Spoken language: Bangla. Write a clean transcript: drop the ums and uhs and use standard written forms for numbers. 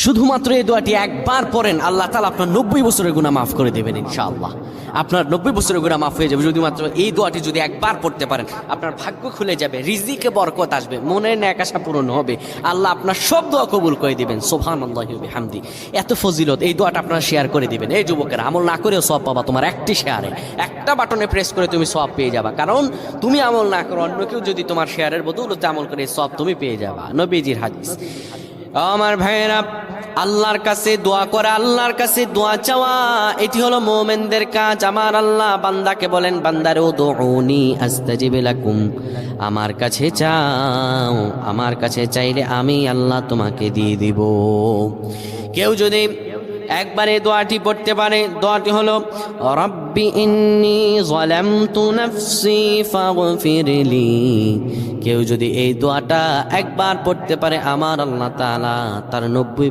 শুধুমাত্র এই দোয়াটি একবার পড়েন, আল্লাহ তাআলা আপনার 90 বছরের গুনাহ মাফ করে দেবেন ইনশাআল্লাহ। আপনার 90 বছরের গুনাহ মাফ হয়ে যাবে শুধুমাত্র এই দোয়াটি যদি একবার পড়তে পারেন। আপনার ভাগ্য খুলে যাবে, রিজিকে বরকত আসবে, মনের ন্যাক আশা পূরণ হবে, আল্লাহ আপনার সব দোয়া কবুল করে দিবেন। সুবহানাল্লাহি ওয়া বিহামদি। এত ফজিলত, এই দোয়াটা আপনারা শেয়ার করে দিবেন। এই যুবকেরা, আমল না করেও সওয়াব পাবা। তোমার একটি শেয়ারে, একটা বাটনে প্রেস করে তুমি সওয়াব পেয়ে যাবা। কারণ তুমি আমল না করো, অন্য কেউ যদি তোমার শেয়ারের বদৌলতে আমল করে, সওয়াব তুমি পেয়ে যাবা। নবীজির হাদিস। আমার ভাইয়েরা, আল্লাহর কাছে দোয়া করা, আল্লাহর কাছে দোয়া চাওয়া, এটি হলো মুমিনদের কাজ। আমার আল্লাহ বান্দাকে বলেন, বান্দারে উদউনি আস্তাজিব লাকুম, আমার কাছে চাও, আমার কাছে চাইলে আমি আল্লাহ তোমাকে দিয়ে দিব। কেউ যদি একবারে দোয়াটি পড়তে পারে, দোয়াটি হলো রব্বি ইন্নী যালামতু নাফসি ফাগফিরলি। কেউ যদি এই দোয়াটা একবার পড়তে পারে, আমার আল্লাহ তাআলা তার 90